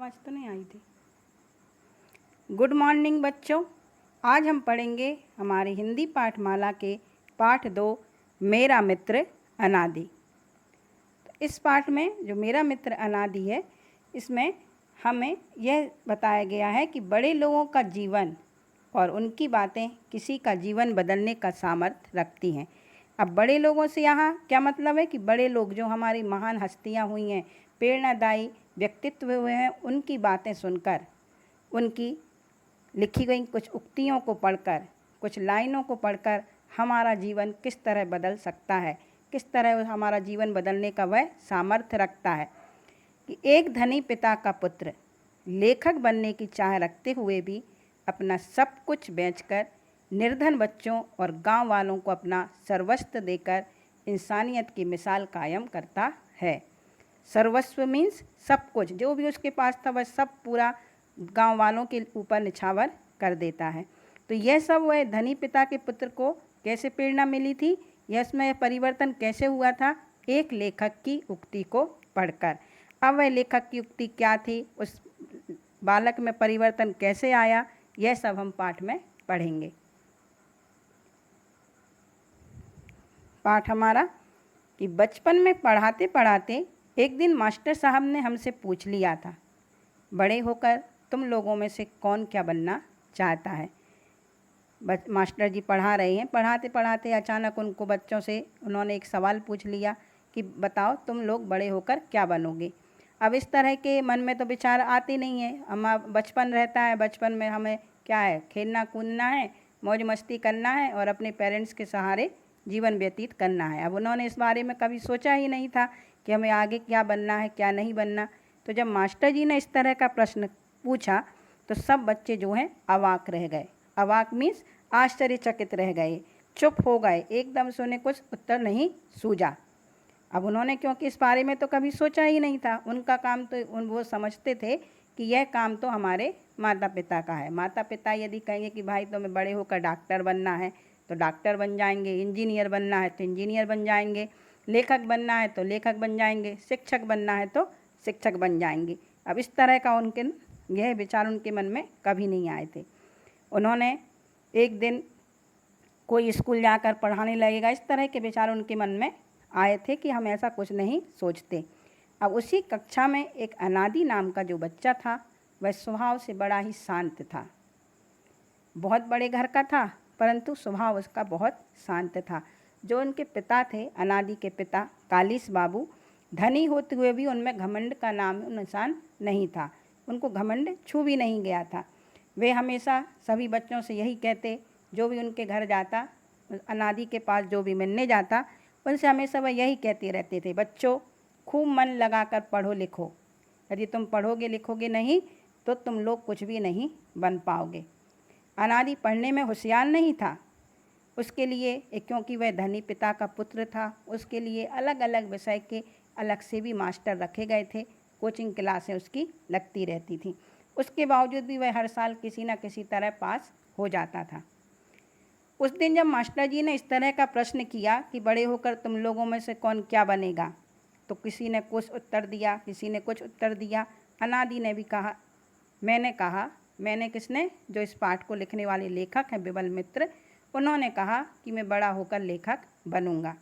आवाज़ तो नहीं आई थी। गुड मॉर्निंग बच्चों, आज हम पढ़ेंगे हमारी हिंदी पाठमाला के पाठ 2 मेरा मित्र अनादि। तो इस पाठ में जो मेरा मित्र अनादि है, इसमें हमें यह बताया गया है कि बड़े लोगों का जीवन और उनकी बातें किसी का जीवन बदलने का सामर्थ्य रखती हैं। अब बड़े लोगों से यहाँ क्या मतलब है कि बड़े लोग जो हमारी महान हस्तियाँ हुई हैं, प्रेरणादायी व्यक्तित्व हुए हैं, उनकी बातें सुनकर, उनकी लिखी गई कुछ उक्तियों को पढ़कर, कुछ लाइनों को पढ़कर हमारा जीवन किस तरह बदल सकता है, किस तरह हमारा जीवन बदलने का वह सामर्थ्य रखता है। कि एक धनी पिता का पुत्र लेखक बनने की चाह रखते हुए भी अपना सब कुछ बेचकर निर्धन बच्चों और गांव वालों को अपना सर्वस्व देकर इंसानियत की मिसाल कायम करता है। सर्वस्व मीन्स सब कुछ, जो भी उसके पास था वह सब पूरा गांव वालों के ऊपर निछावर कर देता है। तो यह सब वह धनी पिता के पुत्र को कैसे प्रेरणा मिली थी, यह इसमें परिवर्तन कैसे हुआ था, एक लेखक की उक्ति को पढ़कर। अब वह लेखक की उक्ति क्या थी, उस बालक में परिवर्तन कैसे आया, यह सब हम पाठ में पढ़ेंगे। पाठ हमारा कि बचपन में पढ़ाते पढ़ाते एक दिन मास्टर साहब ने हमसे पूछ लिया था, बड़े होकर तुम लोगों में से कौन क्या बनना चाहता है। मास्टर जी पढ़ा रहे हैं, पढ़ाते पढ़ाते अचानक उनको बच्चों से उन्होंने एक सवाल पूछ लिया कि बताओ तुम लोग बड़े होकर क्या बनोगे। अब इस तरह के मन में तो विचार आते नहीं है, हम बचपन रहता है, बचपन में हमें क्या है, खेलना कूदना है, मौज मस्ती करना है और अपने पेरेंट्स के सहारे जीवन व्यतीत करना है। अब उन्होंने इस बारे में कभी सोचा ही नहीं था कि हमें आगे क्या बनना है, क्या नहीं बनना। तो जब मास्टर जी ने इस तरह का प्रश्न पूछा तो सब बच्चे जो हैं अवाक रह गए। अवाक मीन्स आश्चर्यचकित रह गए, चुप हो गए, एकदम से उन्हें कुछ उत्तर नहीं सूझा। अब उन्होंने क्योंकि इस बारे में तो कभी सोचा ही नहीं था, उनका काम तो वो समझते थे कि यह काम तो हमारे माता पिता का है। माता पिता यदि कहेंगे कि भाई तुम्हें बड़े होकर डॉक्टर बनना है तो डॉक्टर बन जाएंगे, इंजीनियर बनना है तो इंजीनियर बन जाएंगे, लेखक बनना है तो लेखक बन जाएंगे, शिक्षक बनना है तो शिक्षक बन जाएंगे। अब इस तरह का उनके यह विचार उनके मन में कभी नहीं आए थे। उन्होंने एक दिन कोई स्कूल जाकर पढ़ाने लगेगा, इस तरह के विचार उनके मन में आए थे कि हम ऐसा कुछ नहीं सोचते। अब उसी कक्षा में एक अनादि नाम का जो बच्चा था वह स्वभाव से बड़ा ही शांत था। बहुत बड़े घर का था परंतु स्वभाव उसका बहुत शांत था। जो उनके पिता थे, अनादि के पिता कालीस बाबू, धनी होते हुए भी उनमें घमंड का नाम निशान नहीं था, उनको घमंड छू भी नहीं गया था। वे हमेशा सभी बच्चों से यही कहते, जो भी उनके घर जाता, अनादि के पास जो भी मिलने जाता, उनसे हमेशा वह यही कहते रहते थे, बच्चों खूब मन लगाकर पढ़ो लिखो, यदि तुम पढ़ोगे लिखोगे नहीं तो तुम लोग कुछ भी नहीं बन पाओगे। अनादि पढ़ने में होशियार नहीं था, उसके लिए क्योंकि वह धनी पिता का पुत्र था, उसके लिए अलग अलग विषय के अलग से भी मास्टर रखे गए थे, कोचिंग क्लासें उसकी लगती रहती थी। उसके बावजूद भी वह हर साल किसी न किसी तरह पास हो जाता था। उस दिन जब मास्टर जी ने इस तरह का प्रश्न किया कि बड़े होकर तुम लोगों में से कौन क्या बनेगा, तो किसी ने कुछ उत्तर दिया, किसी ने कुछ उत्तर दिया। अनादि ने भी कहा, मैंने किसने, जो इस पाठ को लिखने वाले लेखक हैं विमल मित्र, उन्होंने कहा कि मैं बड़ा होकर लेखक बनूंगा।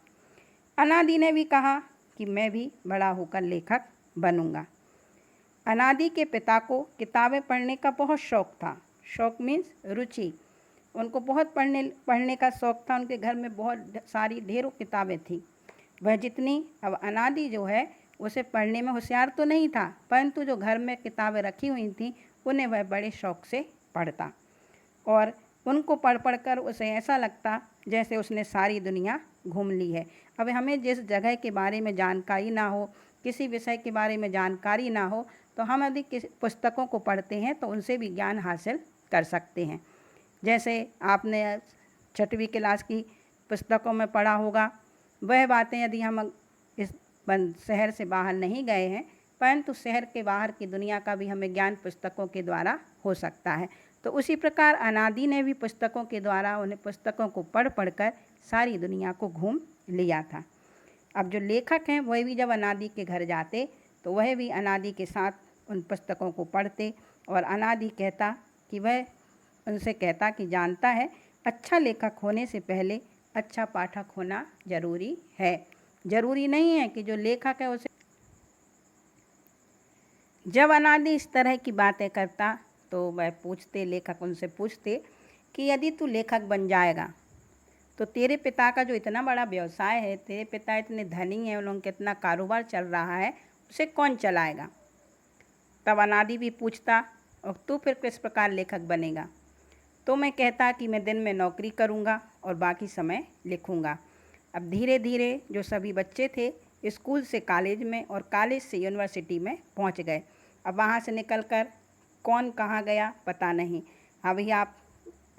अनादि ने भी कहा कि मैं भी बड़ा होकर लेखक बनूंगा। अनादि के पिता को किताबें पढ़ने का बहुत शौक़ था। शौक़ मीन्स रुचि, उनको बहुत पढ़ने का शौक़ था। उनके घर में बहुत सारी ढेरों किताबें थी। वह जितनी, अब अनादि जो है उसे पढ़ने में होशियार तो नहीं था, परंतु जो घर में किताबें रखी हुई थीं उन्हें वह बड़े शौक़ से पढ़ता और उनको पढ़ पढ़ कर उसे ऐसा लगता जैसे उसने सारी दुनिया घूम ली है। अब हमें जिस जगह के बारे में जानकारी ना हो, किसी विषय के बारे में जानकारी ना हो, तो हम यदि किसी पुस्तकों को पढ़ते हैं तो उनसे भी ज्ञान हासिल कर सकते हैं। जैसे आपने 6वीं क्लास की पुस्तकों में पढ़ा होगा, वह बातें यदि हम इस शहर से बाहर नहीं गए हैं, परंतु शहर के बाहर की दुनिया का भी हमें ज्ञान पुस्तकों के द्वारा हो सकता है। तो उसी प्रकार अनादि ने भी पुस्तकों के द्वारा, उन्हें पुस्तकों को पढ़ पढ़कर सारी दुनिया को घूम लिया था। अब जो लेखक हैं वह भी जब अनादि के घर जाते तो वह भी अनादि के साथ उन पुस्तकों को पढ़ते और अनादि कहता कि वह उनसे कहता कि जानता है अच्छा लेखक होने से पहले अच्छा पाठक होना जरूरी है। जरूरी नहीं है कि जो लेखक है उसे। जब अनादि इस तरह की बातें करता तो वह पूछते, लेखक उनसे पूछते कि यदि तू लेखक बन जाएगा तो तेरे पिता का जो इतना बड़ा व्यवसाय है, तेरे पिता इतने धनी हैं, उन लोगों का इतना कारोबार चल रहा है, उसे कौन चलाएगा। तब अनादि भी पूछता और तू फिर किस प्रकार लेखक बनेगा। तो मैं कहता कि मैं दिन में नौकरी करूँगा और बाकी समय लिखूँगा। अब धीरे धीरे जो सभी बच्चे थे स्कूल से कॉलेज में और कॉलेज से यूनिवर्सिटी में पहुँच गए। अब वहाँ से निकलकर कौन कहाँ गया पता नहीं। अभी आप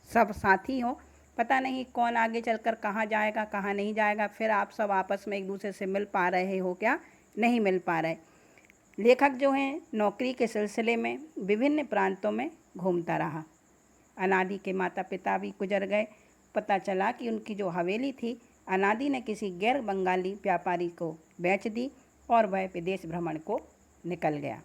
सब साथी हो, पता नहीं कौन आगे चलकर कहाँ जाएगा कहाँ नहीं जाएगा। फिर आप सब आपस में एक दूसरे से मिल पा रहे हो क्या, नहीं मिल पा रहे। लेखक जो हैं नौकरी के सिलसिले में विभिन्न प्रांतों में घूमता रहा। अनादि के माता पिता भी गुजर गए। पता चला कि उनकी जो हवेली थी अनादि ने किसी गैर बंगाली व्यापारी को बेच दी और वह विदेश भ्रमण को निकल गया।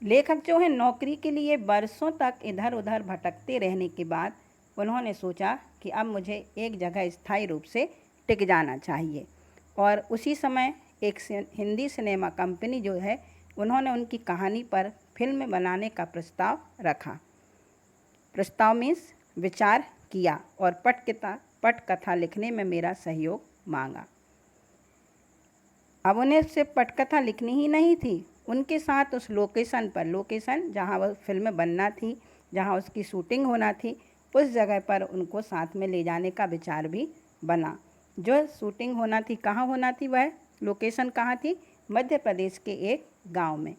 लेखक जो है नौकरी के लिए बरसों तक इधर उधर भटकते रहने के बाद उन्होंने सोचा कि अब मुझे एक जगह स्थायी रूप से टिक जाना चाहिए। और उसी समय एक हिंदी सिनेमा कंपनी जो है उन्होंने उनकी कहानी पर फिल्म बनाने का प्रस्ताव रखा। प्रस्ताव मीन्स विचार किया और पटकथा लिखने में मेरा सहयोग मांगा। अब उन्हें सिर्फ पटकथा लिखनी ही नहीं थी, उनके साथ उस लोकेशन जहाँ वह फिल्म बनना थी, जहाँ उसकी शूटिंग होना थी, उस जगह पर उनको साथ में ले जाने का विचार भी बना। जो शूटिंग होना थी कहाँ होना थी, वह लोकेशन कहाँ थी, मध्य प्रदेश के एक गांव में।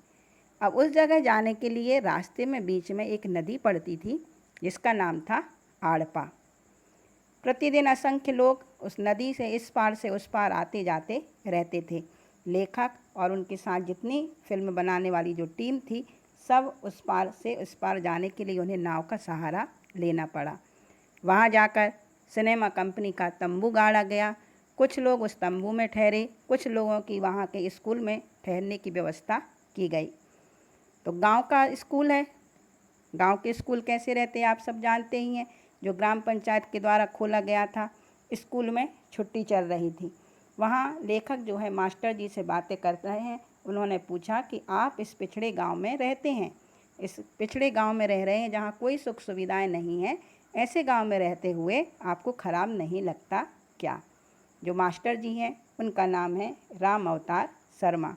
अब उस जगह जाने के लिए रास्ते में बीच में एक नदी पड़ती थी जिसका नाम था आड़पा। प्रतिदिन असंख्य लोग उस नदी से इस पार से उस पार आते जाते रहते थे। लेखक और उनके साथ जितनी फिल्म बनाने वाली जो टीम थी सब उस पार से उस पार जाने के लिए उन्हें नाव का सहारा लेना पड़ा। वहाँ जाकर सिनेमा कंपनी का तंबू गाड़ा गया। कुछ लोग उस तंबू में ठहरे, कुछ लोगों की वहाँ के स्कूल में ठहरने की व्यवस्था की गई। तो गांव का स्कूल है, गांव के स्कूल कैसे रहते हैं आप सब जानते ही हैं। जो ग्राम पंचायत के द्वारा खोला गया था, स्कूल में छुट्टी चल रही थी। वहाँ लेखक जो है मास्टर जी से बातें कर रहे हैं। उन्होंने पूछा कि आप इस पिछड़े गांव में रहते हैं, इस पिछड़े गांव में रह रहे हैं जहाँ कोई सुख सुविधाएं नहीं हैं, ऐसे गांव में रहते हुए आपको खराब नहीं लगता क्या। जो मास्टर जी हैं उनका नाम है राम अवतार शर्मा।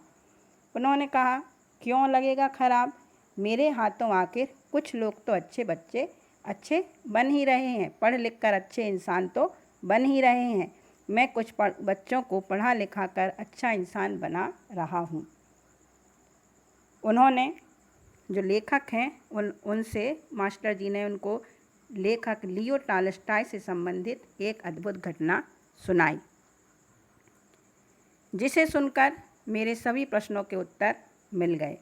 उन्होंने कहा क्यों लगेगा खराब, मेरे हाथों आखिर कुछ लोग तो अच्छे बच्चे अच्छे बन ही रहे हैं, पढ़ लिख कर अच्छे इंसान तो बन ही रहे हैं। मैं कुछ बच्चों को पढ़ा लिखा कर अच्छा इंसान बना रहा हूँ। उन्होंने जो लेखक हैं उनसे मास्टर जी ने उनको लेखक लियो टॉलस्टॉय से संबंधित एक अद्भुत घटना सुनाई, जिसे सुनकर मेरे सभी प्रश्नों के उत्तर मिल गए।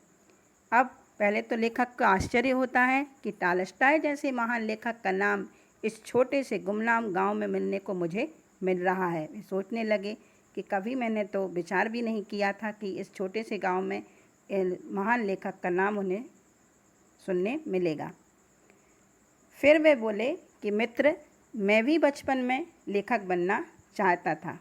अब पहले तो लेखक को आश्चर्य होता है कि टॉलस्टॉय जैसे महान लेखक का नाम इस छोटे से गुमनाम गांव में मिलने को मुझे मिल रहा है। वे सोचने लगे कि कभी मैंने तो विचार भी नहीं किया था कि इस छोटे से गांव में महान लेखक का नाम उन्हें सुनने मिलेगा। फिर वे बोले कि मित्र, मैं भी बचपन में लेखक बनना चाहता था,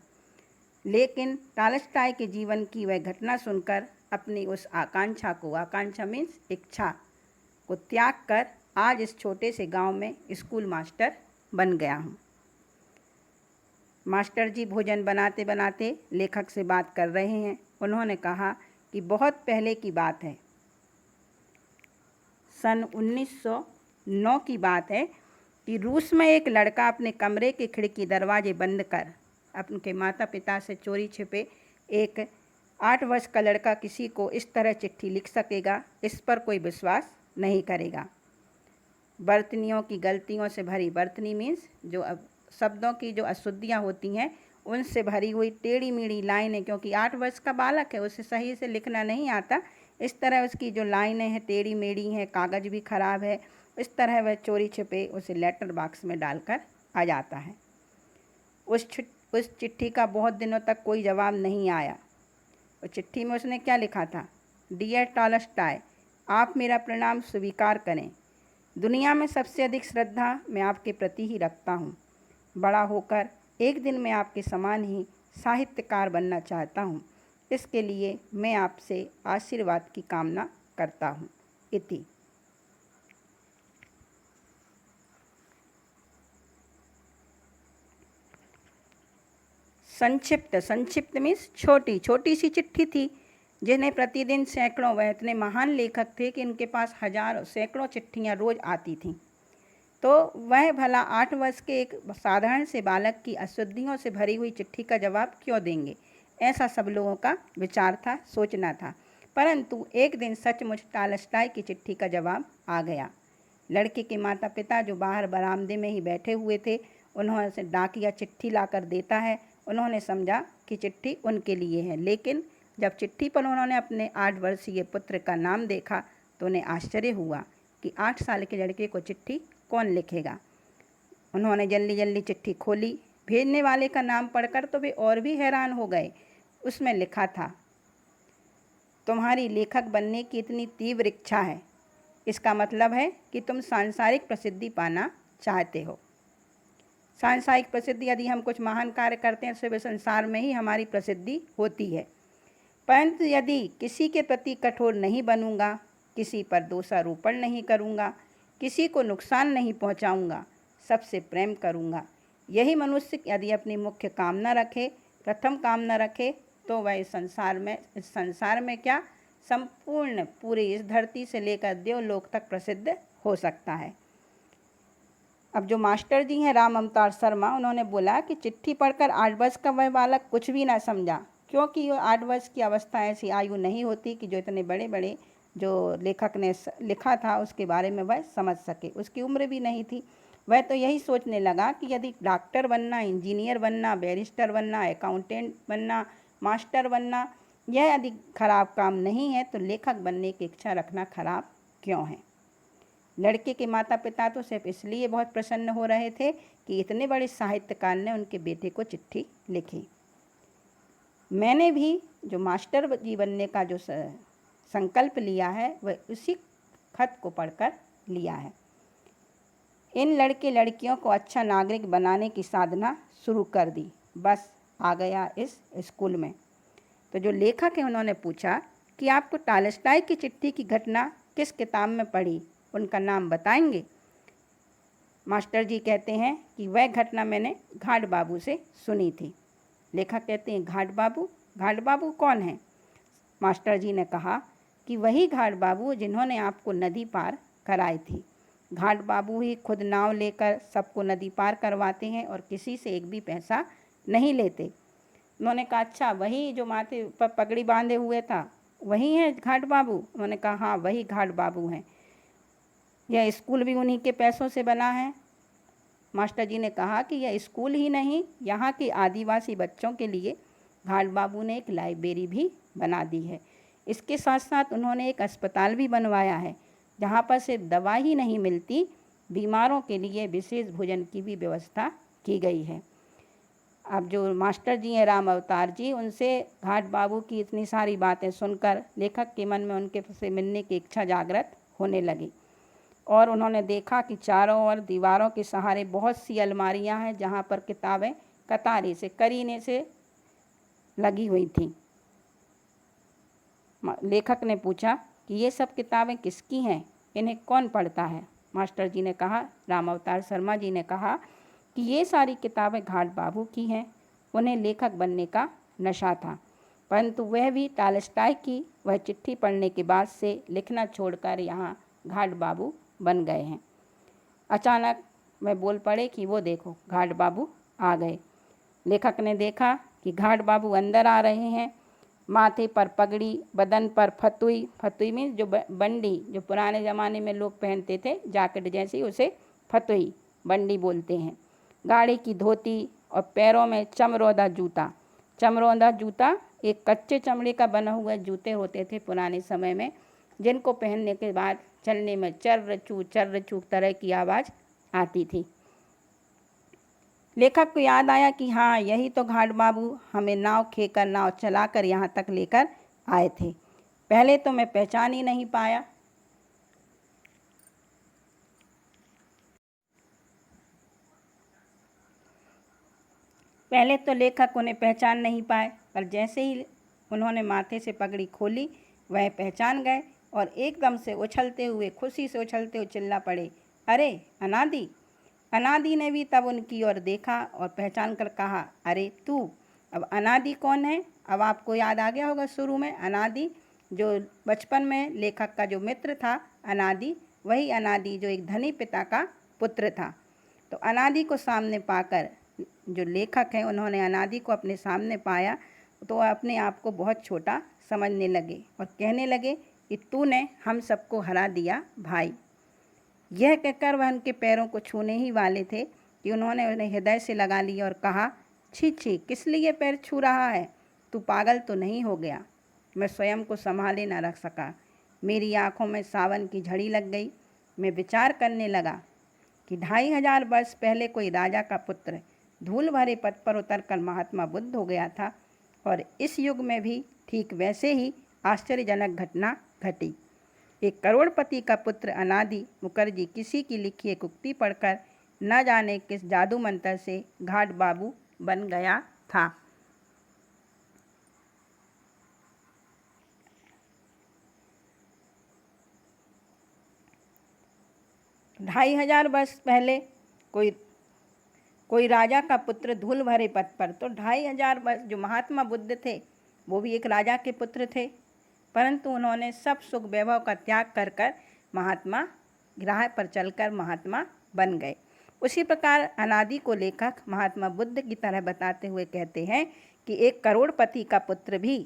लेकिन टॉलस्टॉय के जीवन की वह घटना सुनकर अपनी उस आकांक्षा को, आकांक्षा मीन्स इच्छा को त्याग कर आज इस छोटे से गांव में स्कूल मास्टर बन गया हूँ। मास्टर जी भोजन बनाते बनाते लेखक से बात कर रहे हैं। उन्होंने कहा कि बहुत पहले की बात है, सन 1909 की बात है कि रूस में एक लड़का अपने कमरे के खिड़की दरवाजे बंद कर अपने माता पिता से चोरी छिपे एक 8 वर्ष का लड़का किसी को इस तरह चिट्ठी लिख सकेगा, इस पर कोई विश्वास नहीं करेगा। बर्तनियों की गलतियों से भरी, बर्तनी मीन्स जो शब्दों की जो अशुद्धियाँ होती हैं उनसे भरी हुई टेढ़ी मेढ़ी लाइनें, क्योंकि 8 वर्ष का बालक है, उसे सही से लिखना नहीं आता, इस तरह उसकी जो लाइनें हैं टेढ़ी मेढ़ी हैं, कागज़ भी ख़राब है। इस तरह वह चोरी छिपे उसे लेटर बॉक्स में डालकर आ जाता है। उस चिट्ठी का बहुत दिनों तक कोई जवाब नहीं आया। उस चिट्ठी में उसने क्या लिखा था, डियर टॉलस्टॉय, आप मेरा प्रणाम स्वीकार करें। दुनिया में सबसे अधिक श्रद्धा मैं आपके प्रति ही रखता हूँ। बड़ा होकर एक दिन मैं आपके समान ही साहित्यकार बनना चाहता हूँ। इसके लिए मैं आपसे आशीर्वाद की कामना करता हूँ। इति। संक्षिप्त मीन्स छोटी छोटी सी चिट्ठी थी, जिन्हें प्रतिदिन सैकड़ों, वह इतने महान लेखक थे कि इनके पास हजारों सैकड़ों चिट्ठियाँ रोज आती थीं। तो वह भला 8 वर्ष के एक साधारण से बालक की अशुद्धियों से भरी हुई चिट्ठी का जवाब क्यों देंगे, ऐसा सब लोगों का विचार था, सोचना था। परंतु एक दिन सचमुच टॉलस्टॉय की चिट्ठी का जवाब आ गया। लड़के के माता पिता जो बाहर बरामदे में ही बैठे हुए थे, उन्होंने से डाकिया चिट्ठी लाकर देता है। उन्होंने समझा कि चिट्ठी उनके लिए है, लेकिन जब चिट्ठी पर उन्होंने अपने 8 वर्षीय पुत्र का नाम देखा तो उन्हें आश्चर्य हुआ कि 8 साल के लड़के को चिट्ठी कौन लिखेगा। उन्होंने जल्दी जल्दी चिट्ठी खोली। भेजने वाले का नाम पढ़कर तो वे और भी हैरान हो गए। उसमें लिखा था, तुम्हारी लेखक बनने की इतनी तीव्र इच्छा है, इसका मतलब है कि तुम सांसारिक प्रसिद्धि पाना चाहते हो। सांसारिक प्रसिद्धि, यदि हम कुछ महान कार्य करते हैं तो संसार में ही हमारी प्रसिद्धि होती है। परंतु यदि किसी के प्रति कठोर नहीं बनूंगा, किसी पर दोषारोपण नहीं करूंगा, किसी को नुकसान नहीं पहुंचाऊंगा, सबसे प्रेम करूंगा, यही मनुष्य यदि अपनी मुख्य कामना रखे, प्रथम कामना रखे, तो वह इस संसार में क्या, संपूर्ण पूरी इस धरती से लेकर देवलोक तक प्रसिद्ध हो सकता है। अब जो मास्टर जी हैं राम अवतार शर्मा, उन्होंने बोला कि चिट्ठी पढ़कर 8 वर्ष का वह बालक कुछ भी ना समझा, क्योंकि 8 वर्ष की अवस्था ऐसी आयु नहीं होती कि जो इतने बड़े बड़े जो लेखक ने लिखा था उसके बारे में वह समझ सके। उसकी उम्र भी नहीं थी। वह तो यही सोचने लगा कि यदि डॉक्टर बनना, इंजीनियर बनना, बैरिस्टर बनना, अकाउंटेंट बनना, मास्टर बनना यह यदि खराब काम नहीं है, तो लेखक बनने की इच्छा रखना खराब क्यों है। लड़के के माता पिता तो सिर्फ इसलिए बहुत प्रसन्न हो रहे थे कि इतने बड़े साहित्यकार ने उनके बेटे को चिट्ठी लिखी। मैंने भी जो मास्टर जी बनने का जो संकल्प लिया है, वह उसी खत को पढ़कर लिया है। इन लड़के लड़कियों को अच्छा नागरिक बनाने की साधना शुरू कर दी, बस आ गया इस स्कूल में। तो जो लेखक है उन्होंने पूछा कि आपको टॉलस्टॉय की चिट्ठी की घटना किस किताब में पढ़ी, उनका नाम बताएंगे। मास्टर जी कहते हैं कि वह घटना मैंने घाट बाबू से सुनी थी। लेखक कहते हैं, घाट बाबू? घाट बाबू कौन है? मास्टर जी ने कहा कि वही घाट बाबू जिन्होंने आपको नदी पार कराई थी। घाट बाबू ही खुद नाव लेकर सबको नदी पार करवाते हैं और किसी से एक भी पैसा नहीं लेते। उन्होंने कहा, अच्छा, वही जो माथे पर पगड़ी बांधे हुए था वही है घाट बाबू? उन्होंने कहा, हाँ, वही घाट बाबू हैं। यह स्कूल भी उन्हीं के पैसों से बना है। मास्टर जी ने कहा कि यह स्कूल ही नहीं, यहाँ के आदिवासी बच्चों के लिए घाट बाबू ने एक लाइब्रेरी भी बना दी है। इसके साथ साथ उन्होंने एक अस्पताल भी बनवाया है, जहाँ पर सिर्फ दवा ही नहीं मिलती, बीमारों के लिए विशेष भोजन की भी व्यवस्था की गई है। अब जो मास्टर जी हैं राम अवतार जी, उनसे घाट बाबू की इतनी सारी बातें सुनकर लेखक के मन में उनके से मिलने की इच्छा जागृत होने लगी। और उन्होंने देखा कि चारों ओर दीवारों के सहारे बहुत सी अलमारियां हैं, जहां पर किताबें कतारे से, करीने से लगी हुई थीं। लेखक ने पूछा कि ये सब किताबें किसकी हैं, इन्हें कौन पढ़ता है? मास्टर जी ने कहा, राम अवतार शर्मा जी ने कहा कि ये सारी किताबें घाट बाबू की हैं। उन्हें लेखक बनने का नशा था, परंतु वह भी टॉलस्टॉय की वह चिट्ठी पढ़ने के बाद से लिखना छोड़कर यहाँ घाट बाबू बन गए हैं। अचानक वह बोल पड़े कि वो देखो, घाट बाबू आ गए। लेखक ने देखा कि घाट बाबू अंदर आ रहे हैं। माथे पर पगड़ी, बदन पर फतुई, फतुई मीन्स जो बंडी, जो पुराने ज़माने में लोग पहनते थे, जैकेट जैसी, उसे फतुई, बंडी बोलते हैं। गाढ़ी की धोती और पैरों में चमरौदा जूता। चमरौदा जूता एक कच्चे चमड़े का बना हुआ जूते होते थे पुराने समय में, जिनको पहनने के बाद चलने में चर्र चू तरह की आवाज़ आती थी। लेखक को याद आया कि हाँ, यही तो घाट बाबू हमें नाव खेकर, नाव चलाकर यहाँ तक लेकर आए थे। पहले तो मैं पहचान ही नहीं पाया। पहले तो लेखक उन्हें पहचान नहीं पाए, पर जैसे ही उन्होंने माथे से पगड़ी खोली वह पहचान गए और एकदम से उछलते हुए, खुशी से उछलते हुए चिल्ला पड़े, अरे अनादि। अनादि ने भी तब उनकी ओर देखा और पहचान कर कहा, अरे तू। अब अनादि कौन है? अब आपको याद आ गया होगा शुरू में अनादि, जो बचपन में लेखक का जो मित्र था अनादि, वही अनादि जो एक धनी पिता का पुत्र था। तो अनादि को सामने पाकर जो लेखक हैं उन्होंने अनादि को अपने सामने पाया तो वह अपने आप को बहुत छोटा समझने लगे और कहने लगे कि तूने हम सबको हरा दिया भाई। यह कहकर वह उनके पैरों को छूने ही वाले थे कि उन्होंने उन्हें हृदय से लगा लिया और कहा, छी छी, किस लिए पैर छू रहा है? तू पागल तो नहीं हो गया? मैं स्वयं को संभाले न रख सका। मेरी आंखों में सावन की झड़ी लग गई। मैं विचार करने लगा कि 2500 वर्ष पहले कोई राजा का पुत्र धूल भरे पथ पर उतरकर महात्मा बुद्ध हो गया था और इस युग में भी ठीक वैसे ही आश्चर्यजनक घटना घटी। एक करोड़पति का पुत्र अनादि मुखर्जी किसी की लिखी एक उक्ति पढ़कर न जाने किस जादू मंत्र से घाट बाबू बन गया था। 2500 वर्ष पहले कोई राजा का पुत्र धूल भरे पथ पर, तो 2500 वर्ष जो महात्मा बुद्ध थे वो भी एक राजा के पुत्र थे, परंतु उन्होंने सब सुख वैभव का त्याग कर कर महात्मा राह पर चलकर महात्मा बन गए। उसी प्रकार अनादि को लेखक महात्मा बुद्ध की तरह बताते हुए कहते हैं कि एक करोड़पति का पुत्र भी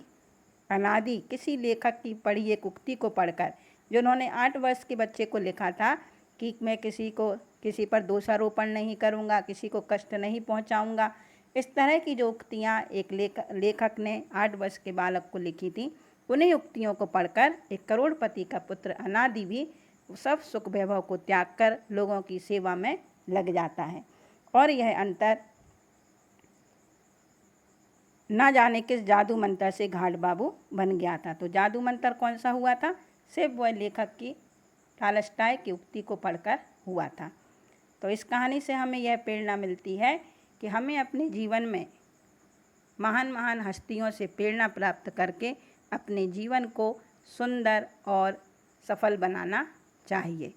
अनादि किसी लेखक की पढ़ी एक उक्ति को पढ़कर, जो उन्होंने 8 वर्ष के बच्चे को लिखा था कि मैं किसी पर दोषारोपण नहीं करूँगा, किसी को कष्ट नहीं पहुँचाऊँगा, इस तरह की जो उक्तियाँ एक लेखक ने 8 वर्ष के बालक को लिखी थी, उन्हीं उक्तियों को पढ़कर एक करोड़पति का पुत्र अनादि भी सब सुख वैभव को त्याग कर लोगों की सेवा में लग जाता है। और यह अंतर ना जाने किस जादू मंत्र से घाट बाबू बन गया था। तो जादू मंत्र कौन सा हुआ था? सिर्फ वह लेखक की टालस्टॉय की उक्ति को पढ़कर हुआ था। तो इस कहानी से हमें यह प्रेरणा मिलती है कि हमें अपने जीवन में महान महान हस्तियों से प्रेरणा प्राप्त करके अपने जीवन को सुंदर और सफल बनाना चाहिए।